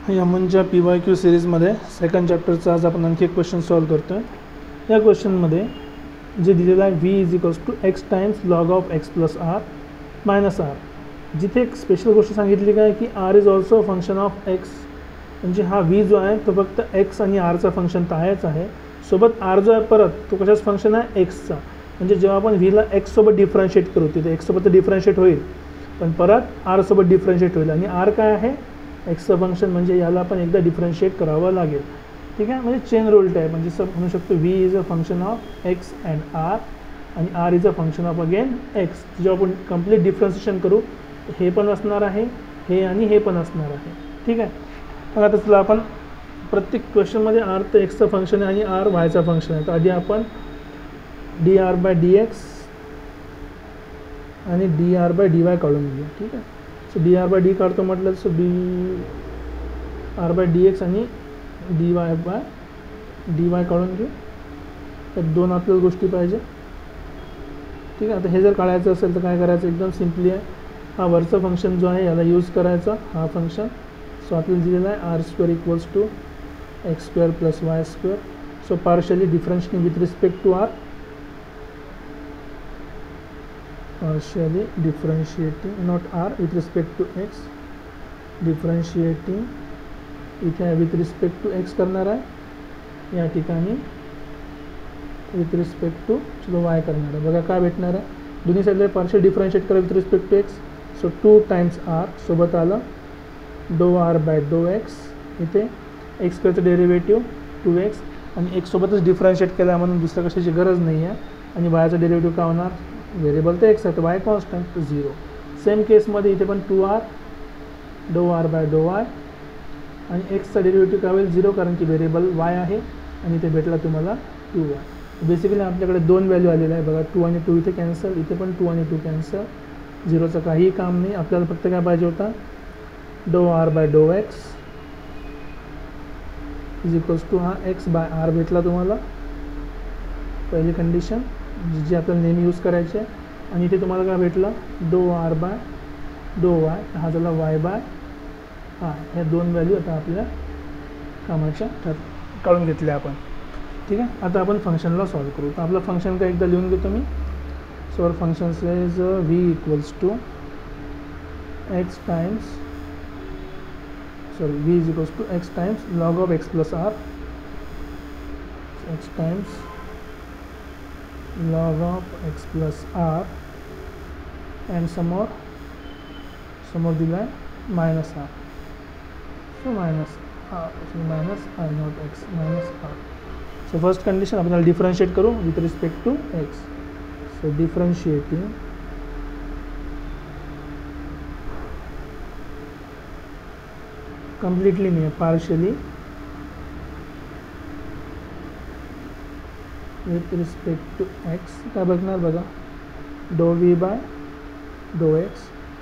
यमनच्या PYQ सिरीजमध्ये second चॅप्टरचा आज आपण आणखी एक क्वेश्चन सॉल्व्ह करतो आहे। या क्वेश्चनमध्ये जे दिलेलं आहे v = x times log of x plus R minus R, जिथे एक स्पेशल गोष्ट सांगितली काय की R is also function of X, म्हणजे हा v जो आहे तो फक्त x आणि आरचा फंक्शन तर आहेच आहे, सोबत आर जो आहे परत तो कशाच फंक्शन आहे एक्सचा, म्हणजे जेव्हा आपण व्हीला एक्स सोबत डिफरन्शिएट करू तिथे एक्स सोबत डिफरन्शिएट होईल पण परत आर सोबत डिफरन्शिएट होईल आणि आर काय आहे एक्सचं फंक्शन, म्हणजे याला आपण एकदा डिफरन्शिएट करावं लागेल। ठीक आहे, म्हणजे चेन रूल टाईप, म्हणजे असं म्हणू शकतो v is a function of X and R आणि R is a function of again X. जेव्हा आपण कंप्लीट डिफरन्शिएशन करू हे पण असणार आहे हे आणि हे पण असणार आहे। ठीक आहे, मग आता चला आपण प्रत्येक क्वेश्चनमध्ये आर तर एक्सचं फंक्शन आहे आणि आर वायचा फंक्शन आहे, तर आधी आपण dr/dx आणि dr/dy काढून घेऊ। ठीक आहे, सो dr/d काढतो म्हटलं सो dr/dx आणि dy काढून घेऊ, तर दोन आपल्याला गोष्टी पाहिजे। ठीक आहे, आता हे जर काढायचं असेल तर काय करायचं, एकदम सिम्पली आहे, हा वरचा फंक्शन जो आहे याला यूज करायचा हा फंक्शन। सो आपल्याला दिलेला आहे r² = x² + y², so partially differentiating with respect to R, partially differentiating not r with respect to x, differentiating इथे with respect to x करणार आहे, या ठिकाणी with respect to चलो y करणार आहे। बघा काय भेटणार आहे, दोन्ही साईडला पार्शियल डिफरन्शिएट करा with respect to x, so 2 times r सोबत आलं ∂r/∂x, इथे x² डेरिव्हेटिव्ह 2x आणि x सोबतच डिफरन्शिएट केला म्हणून दुसऱ्या कशाची गरज नाही आहे, आणि yचा डेरिव्हेटिव्ह काय होणार, व्हेरिएबल तर एक्स आहे तर y कॉन्स्टंट तर 0। सेम केसमध्ये इथे पण 2r ∂r/∂y आणि एक्सचा डेरिव्हेटिव्ह काय होईल 0, कारण की व्हेरिएबल y आहे आणि इथे भेटला तुम्हाला 2y। बेसिकली आपल्याकडे दोन व्हॅल्यू आलेल्या आहे बघा, 2 आणि 2 इथे कॅन्सल, इथे पण 2 आणि 2 कॅन्सल, 0चं काहीही काम नाही, आपल्याला फक्त काय पाहिजे होता ∂r/∂x = हा x/r भेटला तुम्हाला, पहिली कंडिशन जी आपल्याला नेहमी यूज करायची आहे, आणि इथे तुम्हाला काय भेटलं ∂r/∂y, हा झाला y/r। ह्या दोन व्हॅल्यू आता आपल्या कामाच्या काढून घेतल्या आपण। ठीक आहे, आता आपण फंक्शनला सॉल्व्ह करू, तर आपलं फंक्शन काय एकदा लिहून घेतो मी। So our function is v = x times x times log of x plus r, x times log of x plus r and some more दिला आहे minus r, so minus r, so minus I0x minus r। So first condition आपण differentiate करू with respect to x, so differentiating completely नहीं है, partially with respect to X काय बघणार बघा ∂v/∂x,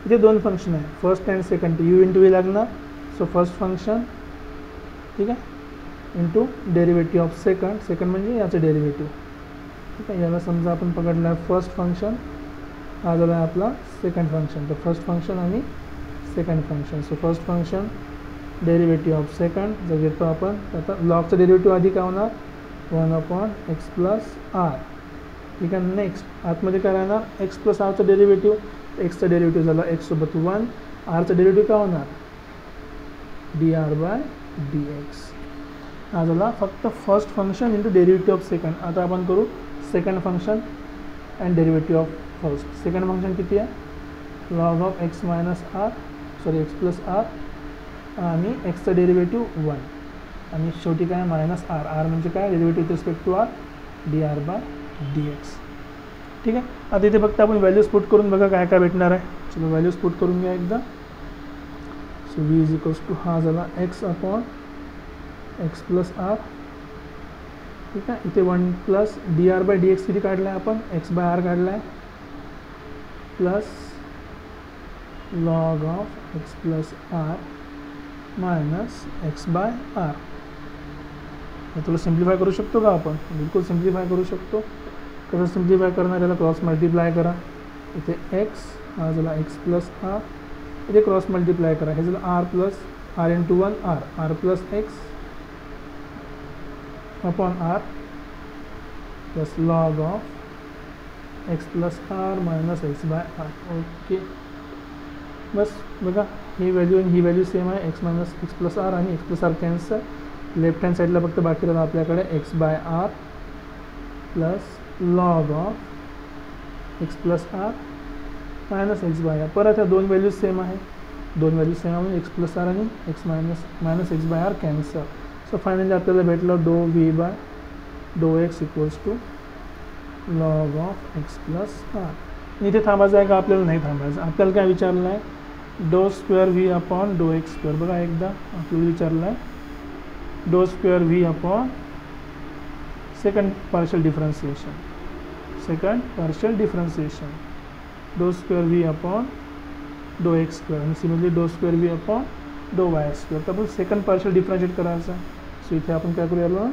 इथे दोन फंक्शन आहे first and second, u × v लागणार, सो फर्स्ट फंक्शन ठीक आहे इंटू डेरिव्हेटिव्ह ऑफ सेकंड म्हणजे याचं डेरिव्हेटिव्ह। ठीक आहे, याला समजा आपण पकडला आहे फर्स्ट फंक्शन, हा झाला आहे आपला सेकंड फंक्शन, तर फर्स्ट फंक्शन आणि second function, so first function derivative of second जर घेतो आपण, आता लॉगचं डेरिव्हेटिव्ह आधी काय होणार 1/x + r। ठीक आहे, नेक्स्ट आतमध्ये काय राहणार x + rचं डेरिव्हेटिव्ह, एक्सचं डेरिव्हेटिव्ह झाला x सोबत 1, rचं डेरिव्हेटिव्ह काय होणार dr/dx, हा झाला फक्त first function into derivative of second. आता आपण करू second function and derivative of first. Second function किती आहे log of x + r आणि एक्सचं डेरिव्हेटिव्ह 1 आणि शेवटी काय मायनस r म्हणजे काय derivative with respect to r dr/dx। ठीक आहे, आता इथे फक्त आपण व्हॅल्यूज पुट करून बघा काय काय भेटणार आहे, चलो व्हॅल्यूज पुट करून घ्या एकदा। सो v = हा झाला x + r। ठीक आहे, इथे 1 + dr/dx किती काढला आहे आपण x/r काढला आहे, plus log of x + r minus x/r। तुला सिम्प्लिफाय करू शकतो का आपण, बिलकुल सिम्प्लिफाय करू शकतो। कसं सिम्प्लिफाय करणार, याला क्रॉस मल्टिप्लाय करा, इथे x हा झाला x + r, इथे क्रॉस मल्टिप्लाय करा, हे झालं r + R into 1 R plus X upon R plus log of X plus R minus X by R. Okay, बस बघा ही व्हॅल्यू आणि ही व्हॅल्यू सेम आहे, X minus X plus R आणि X plus R cancel. Left hand साईडला फक्त बाकी राहिलं आपल्याकडे X by R plus log of X plus R minus X by R. परत ह्या दोन व्हॅल्यूज सेम आहे, दोन व्हॅल्यूज सेम आहे, एक्स प्लस आर आणि X minus X by R cancel. So finally आपल्याला भेटलं do V by do X equals to log of X plus R. इथे थांबायचं आहे का आपल्याला? नाही थांबायचं. आपल्याला काय विचारलं आहे? डो square V upon do X square. बघा एकदा आपल्याला विचारलं आहे डो square V upon second partial differentiation डो square V upon do X square आणि सिमिलरली डो square V upon do Y square. तर आपण सेकंड पार्शियल डिफरन्शिएट करायचं. सो इथे आपण काय करूया?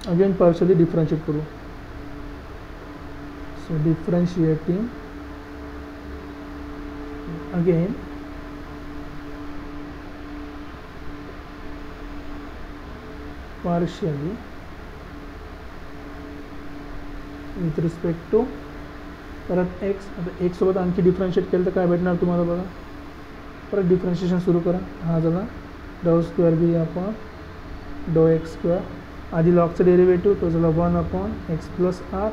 अगेन पार्शियली डिफरन्शिएट करू. So differentiating again partially with respect to परत एक्स. आता एक्स सोबत आणखी डिफरन्शिएट केलं तर काय भेटणार तुम्हाला? बघा परत डिफरन्शिएशन सुरू करा. हा झाला डो square V upon do X square. आधी लॉगचं डेरिव्हेटिव्ह तो झाला 1 अपॉन एक्स प्लस आर.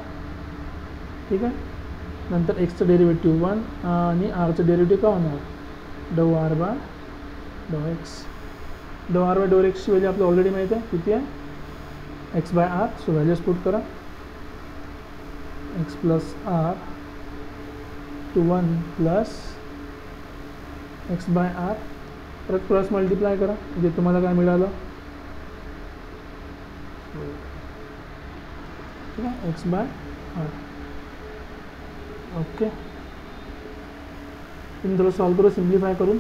ठीक आहे, नंतर एक्सचं डेरिव्हेटिव्ह 1 आणि आरचं डेरिव्हेटिव्ह काय होणार? Do R by do X. Do R by do एक्सची व्हॅल्यू आपल्याला ऑलरेडी माहिती आहे किती आहे? X by R. So values put करा X plus R to 1 plus X by R. परत क्रॉस मल्टिप्लाय करा म्हणजे तुम्हाला काय मिळालं? ठीक आहे, एक्स बाय आर. ओके, तुम्ही थोडं सॉल्व करू सिम्प्लिफाय करून.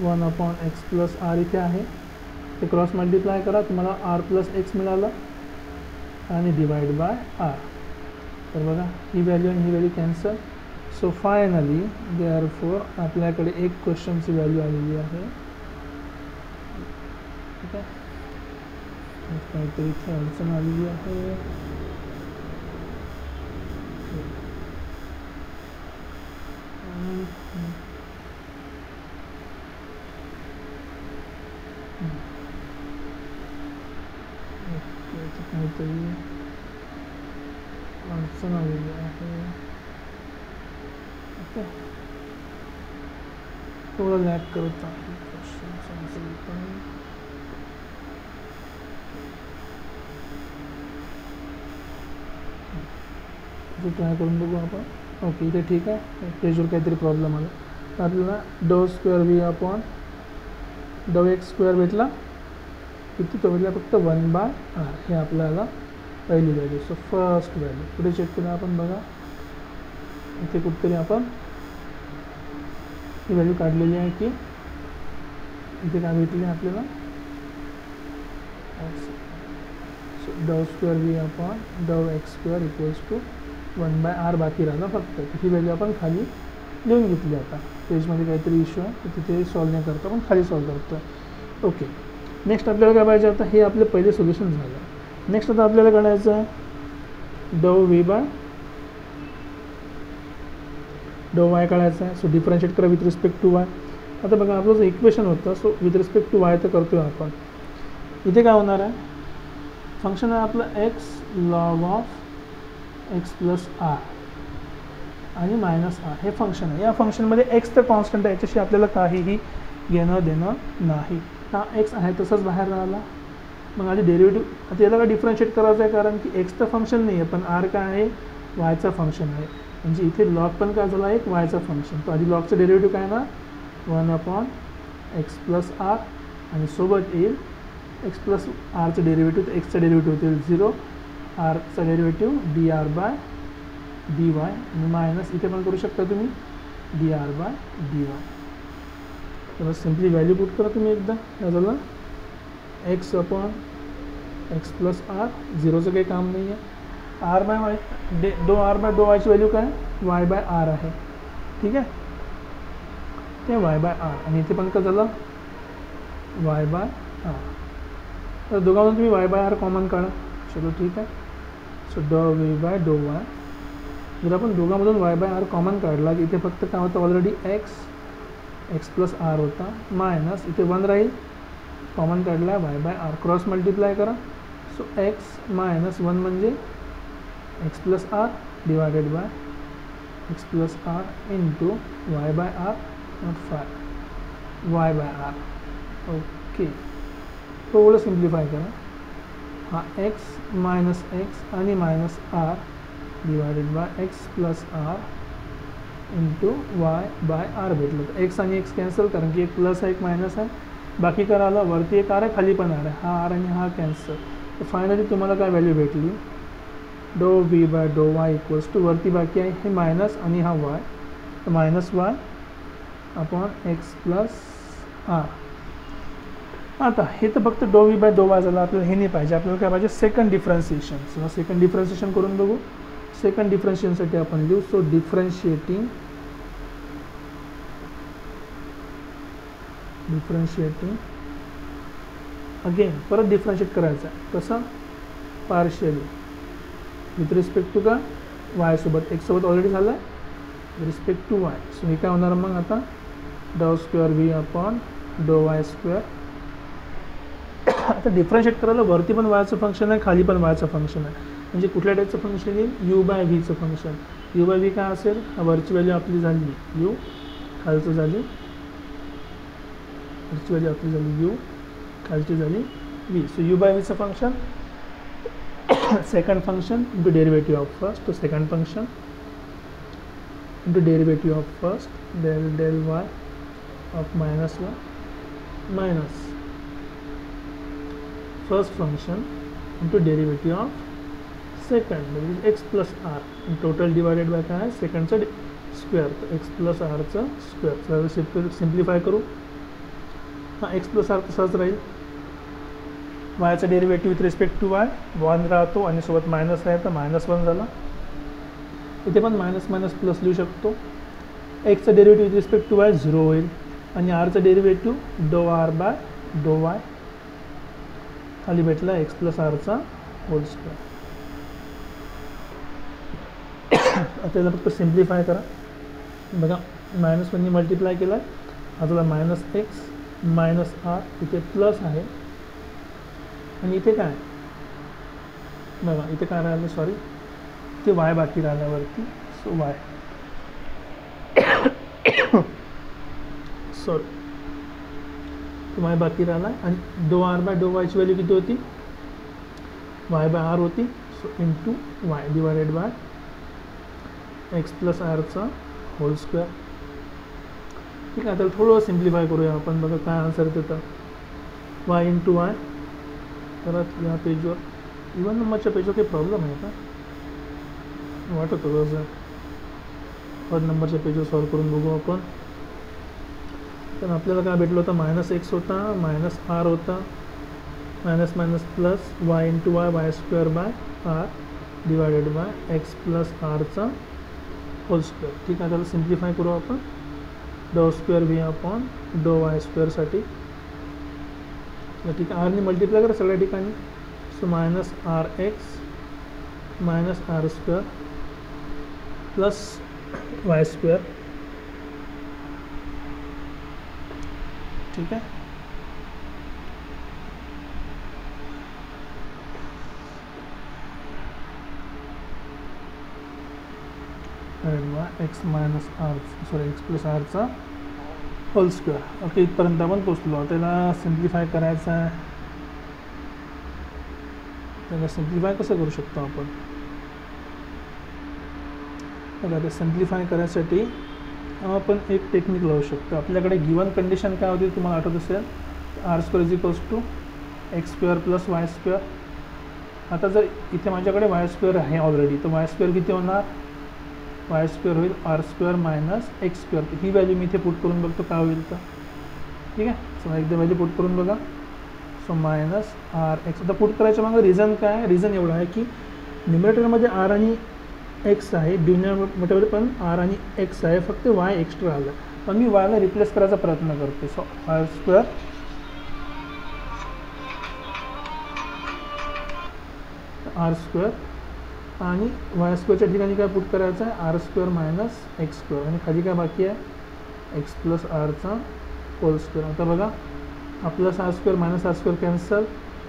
1 अपॉन एक्स प्लस आर इथे आहे, ते क्रॉस मल्टिप्लाय करा, तुम्हाला आर प्लस एक्स मिळालं आणि डिवाइड बाय आर. तर बघा ही व्हॅल्यू आणि ही value cancel. So finally therefore आपल्याकडे एक क्वेश्चनची व्हॅल्यू आलेली आहे. ठीक आहे, काहीतरी इथे अडचण आलेली आहे. काहीतरी अडचण आलेली आहे. ओके, थोडं लॅग करत आहे क्वेश्चन पण. ट्राय करून बघू आपण. ओके, इथे ठीक आहे, पेजवर काहीतरी प्रॉब्लेम आला. तर आपल्याला डो square V upon do X square भेटला. किती? तो भेटला फक्त 1 बाय आर. हे आपल्याला पहिली व्हॅल्यू. सो फर्स्ट व्हॅल्यू कुठे चेक करूया आपण? बघा इथे कुठेतरी आपण ही व्हॅल्यू काढलेली आहे की इथे काय भेटली आपल्याला? So do square V upon do X square equals to 1 by R बाकी राहिलं फक्त. ही व्हॅल्यू आपण खाली लिहून घेतली. आता पेजमध्ये काहीतरी इश्यू आहे तर तिथे सॉल्व नाही करतो, आपण खाली सॉल्व करतो आहे. ओके, नेक्स्ट आपल्याला काय पाहिजे? आता हे आपले पहिले सोल्युशन झालं. नेक्स्ट आता आपल्याला काढायचं आहे डो व्ही बाय डो वाय काढायचं आहे. सो डिफरन्शिएट करा विथ रिस्पेक्ट टू वाय. आता बघा आपलं जे इक्वेशन होतं, so with respect to Y तर करतो आहे आपण. इथे काय होणार आहे? फंक्शन आहे आपलं X log of X plus R आणि मायनस आर. हे फंक्शन आहे. या फंक्शनमध्ये एक्स तर कॉन्स्टंट आहे, याच्याशी आपल्याला काहीही घेणं देणं नाही. हा एक्स आहे तसंच बाहेर राहिला. मग आधी डेरिव्हेटिव्ह, आता याला काय डिफरन्शिएट करायचं आहे कारण की एक्स तर फंक्शन नाही आहे पण आर काय आहे? वायचा फंक्शन आहे. म्हणजे इथे लॉग पण काय झाला? एक वायचा फंक्शन. तर आधी लॉगचं डेरिव्हेटिव्ह काय ना 1 अपॉन एक्स प्लस आर आणि सोबत येईल एक्स प्लस आरचं डेरिव्हेटिव्ह. तर एक्सचं डेरिव्हेटिव्ह होतील 0, आरचा derivative D R by D Y आणि मायनस इथे पण करू शकता तुम्ही D R by D Y. तर सिम्पली व्हॅल्यू पुट करा तुम्ही एकदा. काय झालं? X upon x plus R. 0चं काही काम नाही आहे. R by Y do R by do वायची व्हॅल्यू काय? वाय बाय आर आहे. ठीक आहे, ते वाय बाय आर. आणि इथे पण काय झालं? Y by R. तर दोघांमधून तुम्ही वाय बाय आर कॉमन काढा. चलो ठीक आहे. So do V by do Y. जर आपण दोघांमधून वाय बाय आर कॉमन काढला की इथे फक्त काय होतं ऑलरेडी एक्स प्लस आर होता मायनस इथे 1 राहील. कॉमन काढला Y by R cross multiply करा. सो एक्स मायनस 1 म्हणजे X plus R divided by X plus R into Y by R naught Y by R. Okay. थोडं simplify करा. हा X minus X आणि minus R divided by X plus R into Y by R भेटलं. तर x आणि x cancel कारण की एक प्लस आहे एक मायनस आहे. बाकी करायला वरती एक आर आहे खाली पण आर आहे. हा आर आणि हा कॅन्सल. तर फायनली तुम्हाला काय व्हॅल्यू भेटली do V by do Y equals to वरती बाकी आहे हे मायनस आणि हा वाय. तर minus Y upon x plus R. आता हे तर फक्त डो वी बाय डो वाय झालं. आपल्याला हे नाही पाहिजे. आपल्याला काय पाहिजे second differentiation. So second differentiation करून बघू. सेकंड डिफरन्शिएशनसाठी आपण लिहू. सो डिफरन्शिएटिंग अगेन परत डिफरन्शिएट करायचं आहे. कसं पार्शियली विथ रिस्पेक्ट टू का वाय सोबत. एक्स सोबत ऑलरेडी झालं आहे with respect to Y. So हे काय होणार मग आता do square V upon do Y square. आता डिफरन्शिएट करायला वरती पण वायचं फंक्शन आहे खाली पण वायचं फंक्शन आहे. म्हणजे कुठल्या टाईपचं फंक्शन येईल यू बाय व्हीचं फंक्शन. यू बाय व्ही काय असेल वरची व्हॅल्यू आपली झाली यू खालचं झाली वरची व्हॅल्यू आपली झाली यू खालची झाली व्ही. सो यू बाय व्हीचं function second function into derivative of first. तो second function into derivative of first del Y of minus Y minus first function into derivative of second म्हणजे X plus R. Total divided by काय आहे सेकंडचं square. तर X plus आरचं square. Simplify करू. हां X plus R तसाच राहील. वायचा derivative with respect to Y 1 राहतो आणि सोबत मायनस आहे तर -1 झाला. इथे पण मायनस मायनस प्लस लिहू शकतो. एक्सचं derivative with respect to Y 0 होईल आणि आरचं derivative do R by do Y खाली भेटला एक्स प्लस आरचा होल स्क्वेअर. आता त्याला फक्त सिम्प्लिफाय करा. बघा -1ने मल्टिप्लाय केला आहे. आता मायनस एक्स मायनस आर इथे प्लस आहे आणि इथे काय बघा इथे काय राहिलं सॉरी इथे वाय बाकी राहिल्यावरती. सो वाय सॉरी वाय बाकी राहिला आणि डो आर बाय डो वायची व्हॅल्यू किती होती वाय बाय आर होती. So into Y divided by X plus आरचा होल स्क्वेअर. ठीक आहे. तर थोडं सिम्प्लिफाय करूया आपण. बघा काय आन्सर देतं वाय इंटू वाय. परत या पेजवर इवन नंबरच्या पेजवर काही प्रॉब्लेम आहे का वाटत होतं. थर्ड नंबरच्या पेजवर सॉल्व करून बघू आपण. तर आपल्याला काय भेटलं होतं -x होता मायनस आर होता minus minus plus Y into Y Y square by R divided by X plus आरचा होल स्क्वेअर. ठीक आहे. त्याला सिम्प्लिफाय करू आपण. Do square V upon do Y स्क्वेअरसाठी. ठीक आहे. आरने मल्टिप्लाय करा सगळ्या ठिकाणी. So minus R X minus R square plus Y square. ठीक आहे. X minus R sorry X plus आरचा होल स्क्वेअर. ओके. इथपर्यंत आपण पोचलो. त्याला सिम्प्लिफाय करायचं आहे. त्याला सिम्प्लिफाय कसं करू शकतो आपण बघा. ते सिम्प्लिफाय करायसाठी आपण एक टेक्निक लावू शकतो. आपल्याकडे गिवन कंडिशन काय होती तुम्हाला आठवत असेल R square is equals to X square plus Y square. आता जर इथे माझ्याकडे वाय स्क्वेअर आहे ऑलरेडी तर वाय स्क्वेअर किती होणार वाय स्क्वेअर होईल R square minus x square. ही व्हॅल्यू मी इथे पुट करून बघतो काय होईल तर. ठीक आहे. सो एकदा व्हॅल्यू पुट करून बघा. So minus R X. आता पुट करायच्या मागं रिझन काय आहे रिझन एवढं आहे की न्युमरेटरमध्ये आर आणि एक्स आहे डिनॉमिनेटरमध्ये पण आर आणि एक्स आहे फक्त वाय एक्स्ट्रा आलं पण मी वायला रिप्लेस करायचा प्रयत्न करते. So r square r square आणि वाय स्क्वेअरच्या ठिकाणी काय पुट करायचं आहे r square minus x square आणि खाली काय बाकी आहे एक्स प्लस आरचा होल स्क्वेअर. आता बघा हा plus r square minus R square cancel,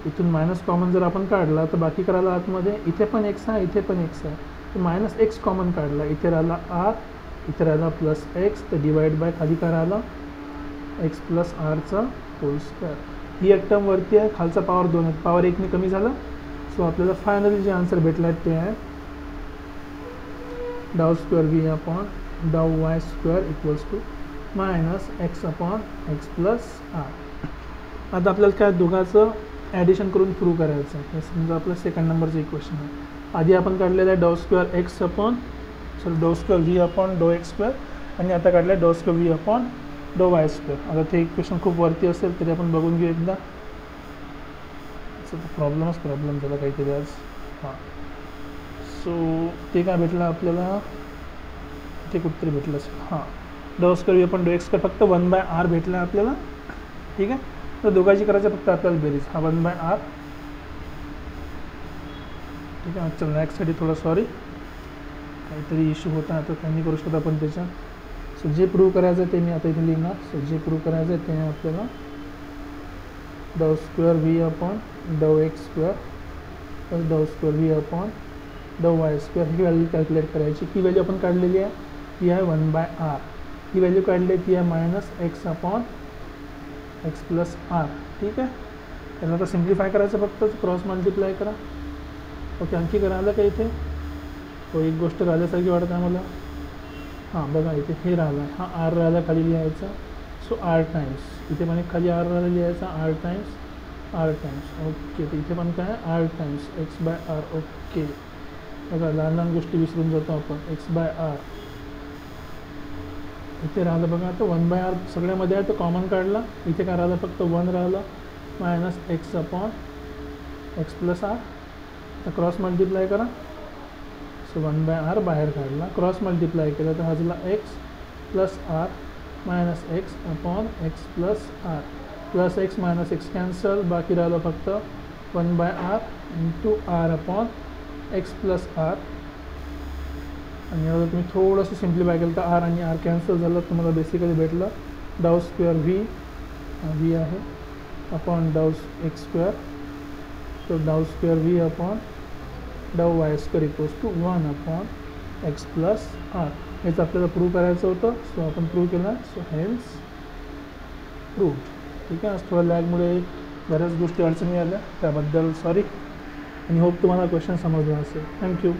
इथून मायनस कॉमन जर आपण काढला तर बाकी करायला आतमध्ये इथे पण एक्स आहे इथे पण एक्स आहे, तर मायनस एक्स कॉमन काढला, इथे राहिला आर इथे राहिला प्लस एक्स, तर डिवाइड बाय खाली काय राहिला एक्स प्लस आरचा होल स्क्वेअर. ही एक टर्म वरती आहे, खालचा पॉवर 2 आहे, पॉवर 1ने कमी झाला. सो आपल्याला फायनली जे आन्सर भेटला आहे ते आहे डाव स्क्वेअर व्ही अपॉन डाव y square equals to minus x upon x plus R. आता आपल्याला काय दोघांचं ॲडिशन करून प्रूव्ह करायचं आहे. हे समजा आपलं सेकंड नंबरचं इक्वेशन आहे. आधी आपण काढलेलं आहे डाव स्क्वेअर एक्स अपॉन डाव स्क्वेअर व्ही अपॉन डाव एक्स स्क्वेअर आणि आता काढलं आहे डाव स्क्वेअर व्ही अपॉन डाव वाय स्क्वेअर. आता ते इक्वेशन खूप वरती असेल तरी आपण बघून घेऊ एकदा. प्रॉब्लेम झाला काहीतरी आज. हां सो ते काय भेटलं आपल्याला ते कुठतरी भेटलं असेल. हां डाव स्क्वेअर व्ही अपॉन डाव एक्स स्क्वेअर फक्त 1/r भेटला आपल्याला. ठीक आहे, तर दोघांची करायचं फक्त आपल्याला बेरीज. हा 1/r. ठीक आहे, चल नेक्स्टसाठी थोडं सॉरी काहीतरी इश्यू होता आता त्यांनी करू शकतो आपण त्याच्यात. सो जे प्रूव्ह करायचं आहे ते मी आता इथे लिहिणार. सो जे प्रूव्ह करायचं आहे ते आपल्याला डाव स्क्वेअर व्ही अपॉन डाव एक्स स्क्वेअर प्लस डाव स्क्वेअर व्ही अपॉन डाव वाय स्क्वेअर ही व्हॅल्यू कॅल्क्युलेट करायची. ही व्हॅल्यू आपण काढलेली आहे ती आहे 1/r. ही व्हॅल्यू काढली ती आहे minus x upon x plus r. ठीक आहे, त्याला आता सिम्प्लिफाय करायचं फक्त क्रॉस मल्टिप्लाय करा. ओके, आणखी करायला का इथे तो एक गोष्ट राहिल्यासारखी वाटत आहे मला. हां बघा इथे हे राहिला आहे, हा आर राहिला खाली लिहायचा. सो आर टाइम्स इथे पण एक खाली आर राहिला लिहायचा आर टाइम्स. ओके, तर इथे पण काय r times x by R. Okay बघा लहान लहान गोष्टी विसरून जातो आपण. एक्स बाय आर इथे राहिलं बघा. आता 1/r सगळ्यामध्ये आहे तर कॉमन काढला, इथे काय राहिलं फक्त 1 राहिलं minus x upon x plus r. तर क्रॉस मल्टिप्लाय करा. सो 1/r बाहेर काढला, क्रॉस मल्टिप्लाय केलं तर हा झाला x plus R minus x upon x plus r. Plus x minus x cancel, बाकी राहिलं फक्त 1/r into r upon x plus R. आणि आता तुम्ही थोडंसं सिम्प्लिफाय केलं तर आर आणि आर कॅन्सल झालं. तुम्हाला बेसिकली भेटलं डाव स्क्वेअर व्ही आहे अपॉन डाव एक्स स्क्वेअर, तर डाव स्क्वेअर व्ही अपॉन डाव y square equals to 1 upon x plus r. हेच आपल्याला प्रूव्ह करायचं होतं. सो आपण प्रूव्ह केला. So hence prove. ठीक आहे, आज थोडा लॅगमुळे बऱ्याच गोष्टी अडचणी आल्या त्याबद्दल सॉरी आणि होप तुम्हाला क्वेश्चन समजला असेल. थँक्यू.